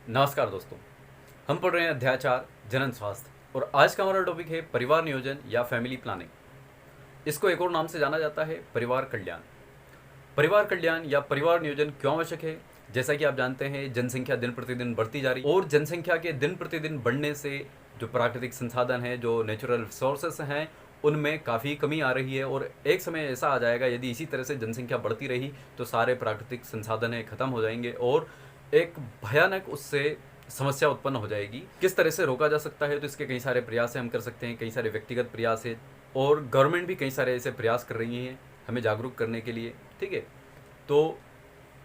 नमस्कार दोस्तों, हम पढ़ रहे हैं अध्याय 4 जनन स्वास्थ्य और आज का हमारा टॉपिक है परिवार नियोजन या फैमिली प्लानिंग। इसको एक और नाम से जाना जाता है परिवार कल्याण। परिवार कल्याण या परिवार नियोजन क्यों आवश्यक है? जैसा कि आप जानते हैं, जनसंख्या दिन प्रतिदिन बढ़ती जा रही है और जनसंख्या के दिन प्रतिदिन बढ़ने से जो प्राकृतिक संसाधन हैं, जो नेचुरल रिसोर्सेस हैं, उनमें काफ़ी कमी आ रही है और एक समय ऐसा आ जाएगा, यदि इसी तरह से जनसंख्या बढ़ती रही तो सारे प्राकृतिक संसाधन हैं ख़त्म हो जाएंगे और एक भयानक उससे समस्या उत्पन्न हो जाएगी। किस तरह से रोका जा सकता है? तो इसके कई सारे प्रयास हम कर सकते हैं, कई सारे व्यक्तिगत प्रयास है और गवर्नमेंट भी कई सारे ऐसे प्रयास कर रही हैं हमें जागरूक करने के लिए। ठीक है, तो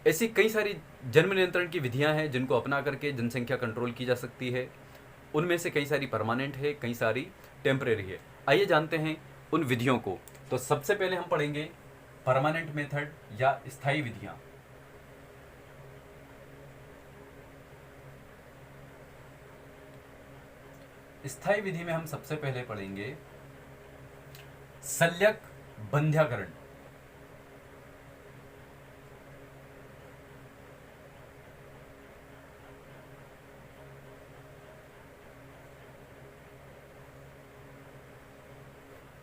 ऐसी कई सारी जन्म नियंत्रण की विधियां हैं जिनको अपना करके जनसंख्या कंट्रोल की जा सकती है। उनमें से कई सारी परमानेंट है, कई सारी टेम्परेरी है। आइए जानते हैं उन विधियों को। तो सबसे पहले हम पढ़ेंगे परमानेंट मेथड या स्थायी विधियां। स्थायी विधि में हम सबसे पहले पढ़ेंगे शल्यक बंध्याकरण।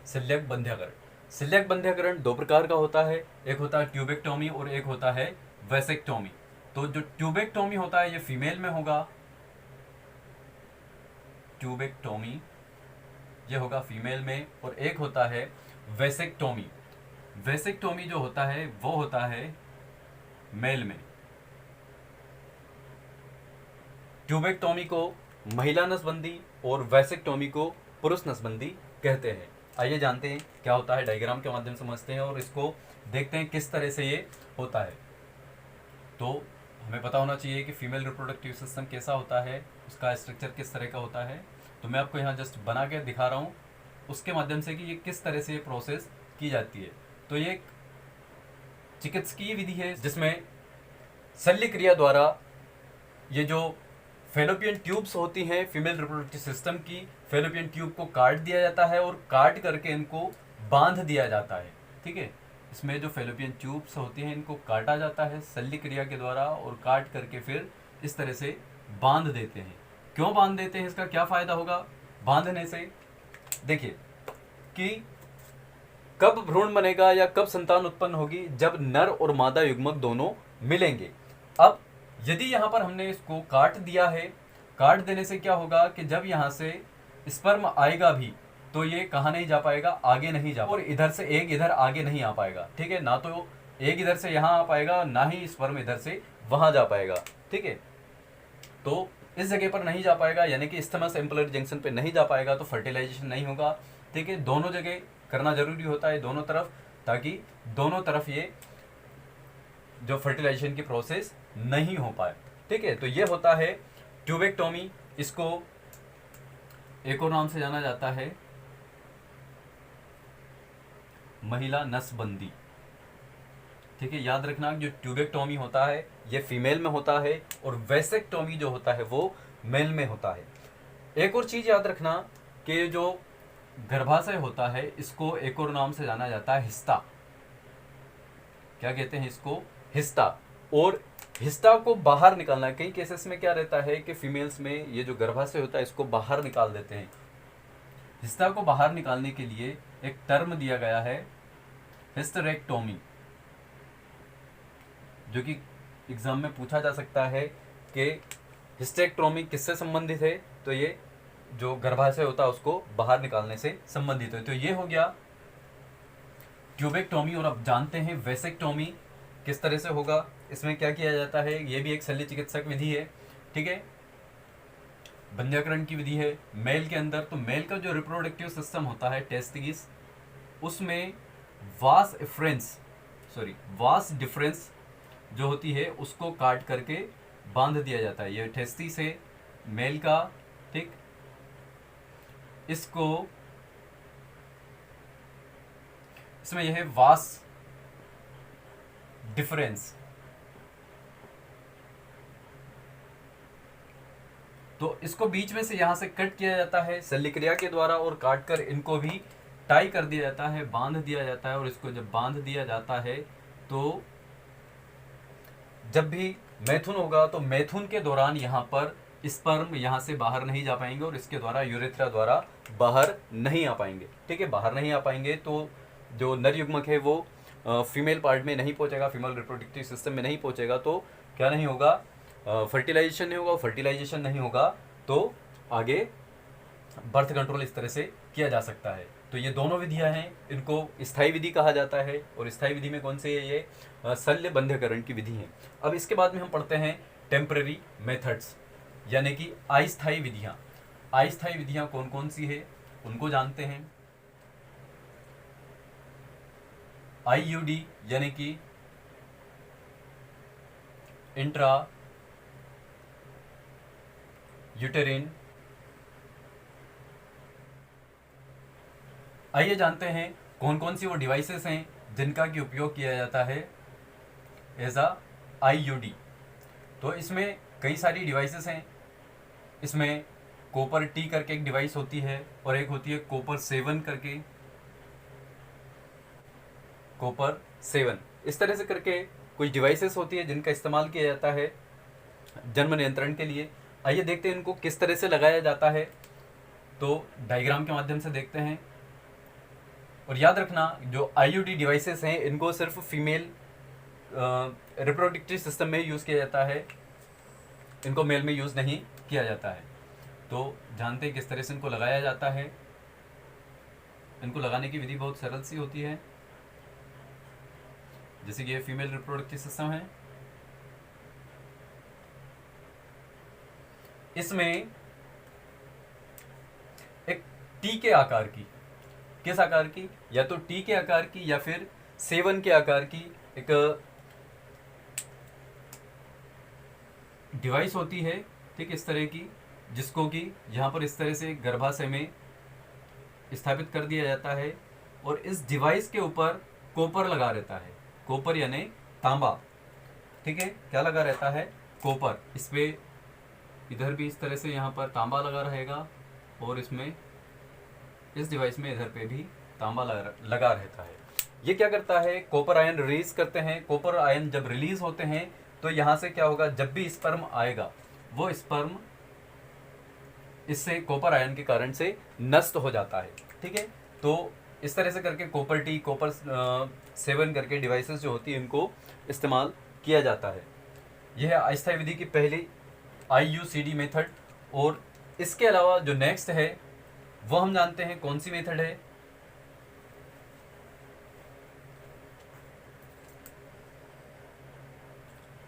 शल्यक बंध्याकरण। शल्यक बंध्याकरण दो प्रकार का होता है, एक होता है ट्यूबेक्टोमी और एक होता है वैसेक्टोमी। तो जो ट्यूबेक्टोमी होता है ये फीमेल में होगा, ट्यूबेक्टोमी ये होगा फीमेल में, और एक होता है वैसेक्टोमी। वैसेक्टोमी जो होता है वो होता है मेल में। ट्यूबेक्टोमी को महिला नसबंदी और वैसेक्टोमी को पुरुष नसबंदी कहते हैं। आइए जानते हैं क्या होता है, डायग्राम के माध्यम से समझते हैं और इसको देखते हैं किस तरह से ये होता है। तो हमें पता होना चाहिए कि फीमेल रिप्रोडक्टिव सिस्टम कैसा होता है, उसका स्ट्रक्चर किस तरह का होता है। तो मैं आपको यहाँ जस्ट बना के दिखा रहा हूँ उसके माध्यम से कि ये किस तरह से ये प्रोसेस की जाती है। तो ये एक चिकित्सकीय विधि है जिसमें शल्य क्रिया द्वारा ये जो फेलोपियन ट्यूब्स होती हैं फीमेल रिप्रोडक्टिव सिस्टम की, फेलोपियन ट्यूब को काट दिया जाता है और काट करके इनको बांध दिया जाता है। ठीक है, इसमें जो फेलोपियन ट्यूब्स होती हैं इनको काटा जाता है शल्य क्रिया के द्वारा और काट करके फिर इस तरह से बांध देते हैं। क्यों बांध देते हैं, इसका क्या फायदा होगा बांधने से? देखिए कि कब भ्रूण बनेगा या कब संतान उत्पन्न होगी, जब नर और मादा युग्मक दोनों मिलेंगे। अब यदि यहाँ पर हमने इसको काट दिया है, काट देने से क्या होगा कि जब यहाँ से स्पर्म आएगा भी तो ये कहाँ नहीं जा पाएगा, आगे नहीं जा, और इधर से एग इधर आगे नहीं आ पाएगा। ठीक है, ना तो एग इधर से यहाँ आ पाएगा, ना ही स्पर्म इधर से वहां जा पाएगा। ठीक है, तो इस जगह पर नहीं जा पाएगा, यानी कि स्थमस एम्पुलर जंक्शन पे नहीं जा पाएगा, तो फर्टिलाइजेशन नहीं होगा। ठीक है, दोनों जगह करना जरूरी होता है, दोनों तरफ, ताकि दोनों तरफ ये जो फर्टिलाइजेशन की प्रोसेस नहीं हो पाए। ठीक है, तो ये होता है ट्यूबेक्टोमी। इसको एक और नाम से जाना जाता है महिला नसबंदी। ठीक है, याद रखना जो ट्यूबेक्टोमी होता है ये फीमेल में होता है और वैसेक्टोमी जो होता है वो मेल में होता है। एक और चीज याद रखना कि जो गर्भाशय होता है इसको एक और नाम से जाना जाता है हिस्ता। क्या कहते हैं इसको? हिस्ता। और हिस्ता को बाहर निकालना, कई केसेस में क्या रहता है कि फीमेल्स में ये जो गर्भाशय होता है इसको बाहर निकाल देते हैं। हिस्ता को बाहर निकालने के लिए एक टर्म दिया गया है हिस्टेरेक्टोमी, जो कि एग्जाम में पूछा जा सकता है कि हिस्टेरेक्टोमी किससे संबंधित है, तो ये जो गर्भाशय होता है उसको बाहर निकालने से संबंधित है। तो ये हो गया ट्यूबेक्टोमी। और अब जानते हैं वैसेक्टोमी किस तरह से होगा, इसमें क्या किया जाता है। ये भी एक शल्य चिकित्सक विधि है। ठीक है, बंध्याकरण की विधि है मेल के अंदर। तो मेल का जो रिप्रोडक्टिव सिस्टम होता है टेस्टिस, उसमें वास डिफरेंस जो होती है उसको काट करके बांध दिया जाता है। ये टेस्टिस है मेल का। ठीक, इसमें यह है वास डिफरेंस। तो इसको बीच में से यहां से कट किया जाता है शल्य क्रिया के द्वारा और काट कर इनको भी टाई कर दिया जाता है, बांध दिया जाता है। और इसको जब बांध दिया जाता है तो जब भी मैथुन होगा तो मैथुन के दौरान यहाँ पर स्पर्म यहाँ से बाहर नहीं जा पाएंगे और इसके द्वारा यूरेथ्रा द्वारा बाहर नहीं आ पाएंगे। ठीक है, बाहर नहीं आ पाएंगे तो जो नर युग्मक है वो फीमेल पार्ट में नहीं पहुँचेगा, फीमेल रिप्रोडक्टिव सिस्टम में नहीं पहुँचेगा, तो क्या नहीं होगा, फर्टिलाइजेशन नहीं होगा। फर्टिलाइजेशन नहीं होगा तो आगे बर्थ कंट्रोल इस तरह से किया जा सकता है। तो ये दोनों विधियां हैं, इनको स्थायी विधि कहा जाता है। और स्थायी विधि में कौन सी है, ये शल्य बंध्यकरण की विधि है। अब इसके बाद में हम पढ़ते हैं टेम्पररी मेथड्स, यानी कि अस्थायी विधियां। अस्थायी विधियां कौन कौन सी है उनको जानते हैं। आईयूडी यानी कि इंट्रा यूटेरिन। आइए जानते हैं कौन कौन सी वो डिवाइसेस हैं जिनका की उपयोग किया जाता है एज अ आईयूडी। तो इसमें कई सारी डिवाइसेस हैं। इसमें कॉपर टी करके एक डिवाइस होती है और एक होती है कॉपर 7 करके, कॉपर 7। इस तरह से करके कुछ डिवाइसेस होती है जिनका इस्तेमाल किया जाता है जन्म नियंत्रण के लिए। आइए देखते हैं इनको किस तरह से लगाया जाता है। तो डायग्राम के माध्यम से देखते हैं। और याद रखना जो आईयूडी डिवाइसेस हैं इनको सिर्फ फीमेल रिप्रोडक्टिव सिस्टम में यूज़ किया जाता है, इनको मेल में यूज़ नहीं किया जाता है। तो जानते हैं किस तरह से इनको लगाया जाता है। इनको लगाने की विधि बहुत सरल सी होती है। जैसे कि ये फीमेल रिप्रोडक्टिव सिस्टम है, इसमें एक टी के आकार की, किस आकार की, या तो टी के आकार की या फिर 7 के आकार की एक डिवाइस होती है। ठीक, इस तरह की, जिसको कि यहाँ पर इस तरह से गर्भाशय में स्थापित कर दिया जाता है और इस डिवाइस के ऊपर कॉपर लगा रहता है। कॉपर यानी तांबा। ठीक है, क्या लगा रहता है, कॉपर। इस पे इधर भी इस तरह से यहाँ पर तांबा लगा रहेगा और इसमें इस डिवाइस में इधर पे भी तांबा लगा रहता है। ये क्या करता है, कॉपर आयन रिलीज करते हैं। कॉपर आयन जब रिलीज होते हैं तो यहाँ से क्या होगा, जब भी स्पर्म आएगा वो स्पर्म इससे कॉपर आयन के कारण से नष्ट हो जाता है। ठीक है, तो इस तरह से करके कॉपर टी, कॉपर 7 करके डिवाइसेस जो होती है इनको इस्तेमाल किया जाता है। यह है अस्थायी विधि की पहली IUCD मेथड। और इसके अलावा जो नेक्स्ट है वो हम जानते हैं कौन सी मेथड है,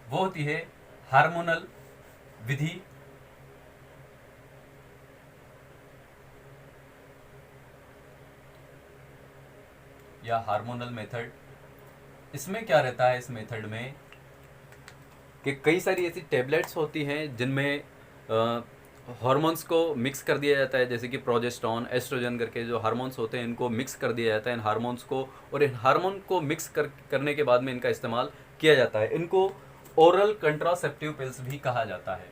वो होती है हार्मोनल विधि। या हार्मोनल मेथड। इसमें क्या रहता है, इस मेथड में कि कई सारी ऐसी टेबलेट्स होती हैं जिनमें हार्मोन्स को मिक्स कर दिया जाता है, जैसे कि प्रोजेस्टेरॉन, एस्ट्रोजन करके जो हार्मोन्स होते हैं इनको मिक्स कर दिया जाता है इन हार्मोन्स को। और इन हार्मोन को मिक्स करने के बाद में इनका इस्तेमाल किया जाता है। इनको ओरल कंट्रासेप्टिव पिल्स भी कहा जाता है,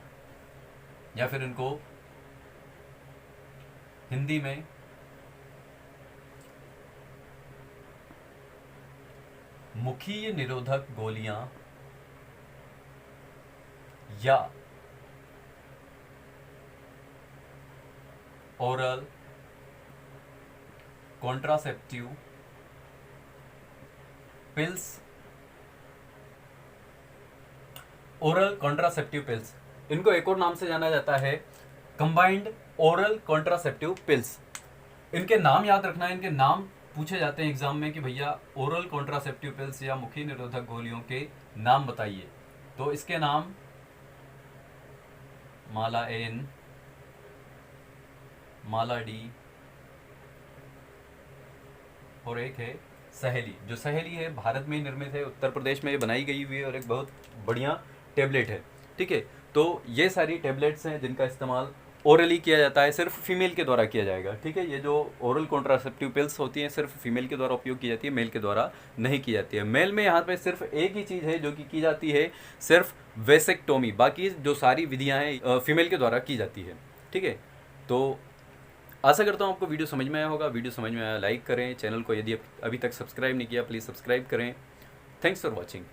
या फिर इनको हिंदी में मुखीय निरोधक गोलियां या oral contraceptive pills, oral contraceptive pills, इनको एक और नाम से जाना जाता है कंबाइंड ओरल कॉन्ट्रासेप्टिव पिल्स। इनके नाम याद रखना है, इनके नाम पूछे जाते हैं एग्जाम में कि भैया ओरल कॉन्ट्रासेप्टिव पिल्स या मुखी निरोधक गोलियों के नाम बताइए। तो इसके नाम माला एन, माला डी और एक है सहेली। जो सहेली है भारत में ही निर्मित है, उत्तर प्रदेश में बनाई गई हुई है और एक बहुत बढ़िया टेबलेट है। ठीक है, तो ये सारी टेबलेट्स हैं जिनका इस्तेमाल ओरली किया जाता है, सिर्फ फीमेल के द्वारा किया जाएगा। ठीक है, ये जो ओरल कॉन्ट्रासेप्टिव पिल्स होती हैं सिर्फ फीमेल के द्वारा उपयोग की जाती है, मेल के द्वारा नहीं की जाती है। मेल में यहाँ पे सिर्फ एक ही चीज़ है जो कि की जाती है, सिर्फ वेसेक्टोमी। बाकी जो सारी विधियाँ हैं फीमेल के द्वारा की जाती है। ठीक है, तो आशा करता हूँ आपको वीडियो समझ में आया होगा। वीडियो समझ में आया लाइक करें, चैनल को यदि अभी तक सब्सक्राइब नहीं किया प्लीज़ सब्सक्राइब करें। Thanks for watching.